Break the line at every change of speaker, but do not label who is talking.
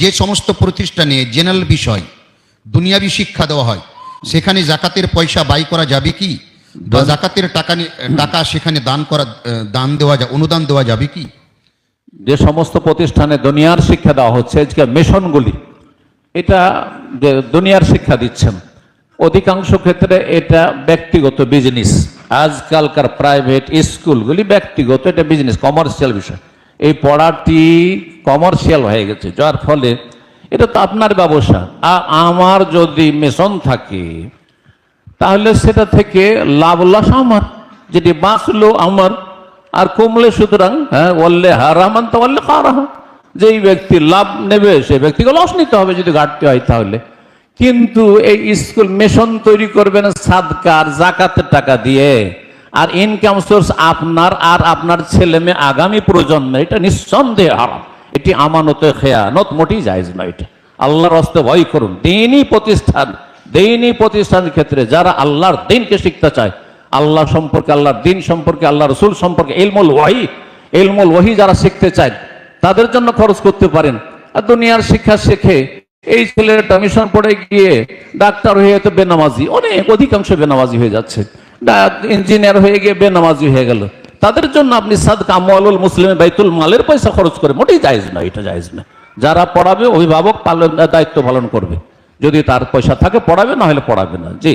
যে সমস্ত প্রতিষ্ঠানে জেনারেল বিষয় দুনিয়াবি শিক্ষা দেওয়া হয় সেখানে জাকাতের পয়সা ব্যয় করা যাবে কি, বা জাকাতের টাকা সেখানে দান দেওয়া অনুদান দেওয়া যাবে কি?
যে সমস্ত প্রতিষ্ঠানে দুনিয়ার শিক্ষা দেওয়া হচ্ছে, মিশনগুলি এটা যে দুনিয়ার শিক্ষা দিচ্ছেন, অধিকাংশ ক্ষেত্রে এটা ব্যক্তিগত বিজনেস। আজকালকার প্রাইভেট স্কুলগুলি ব্যক্তিগত, এটা বিজনেস, কমার্শিয়াল বিষয়। এই পড়াটি কমার্শিয়াল হয়ে গেছে, যার ফলে এটা তো আপনার ব্যবসা। আমার যদি মিশন থাকে তাহলে সেটা থেকে লাভ লস আমার, যেটি বাঁচলো আমার আর কমলে সুতরাং বললে হারামান তো বললে হারাহা, যেই ব্যক্তি লাভ নেবে সেই ব্যক্তিকে লস নিতে হবে যদি ঘাটতি হয় তাহলে। কিন্তু এই স্কুল মিশন তৈরি করবেন সাদকার জাকাতের টাকা দিয়ে, আর ইনকাম সোর্স আপনার আর আপনার ছেলে মেয়ে আগামী প্রজন্মে, এটা নিঃসন্দেহে হারাম। এটি আমানতে খেয়ানত, মোটেই জায়েজ নয়। এটা আল্লাহর রাস্তায় ভয় করুন। দিনই প্রতিষ্ঠানের ক্ষেত্রে যারা আল্লাহর দিনকে শিখতে চায়, আল্লাহ সম্পর্কে, আল্লাহর দিন সম্পর্কে, আল্লাহ রসুল সম্পর্কে ইলমুল ওয়াহি যারা শিখতে চায় তাদের জন্য খরচ করতে পারেন। আর দুনিয়ার শিক্ষা শেখে এই ছেলেটা মিশন পড়ে গিয়ে ডাক্তার হয়ে তো বেনামাজি, অধিকাংশ বেনামাজি হয়ে যাচ্ছে, ইঞ্জিনিয়ার হয়ে গিয়ে বেনামাজি হয়ে গেল, তাদের জন্য আপনি সাদকা আমওয়ালুল মুসলিমিন বাইতুল মালের পয়সা খরচ করে, মোটেই জায়েজ না, এটা জায়েজ না। যারা পড়াবে অভিভাবক দায়িত্ব পালন করবে, যদি তার পয়সা থাকে পড়াবে, না হলে পড়াবে না। জি।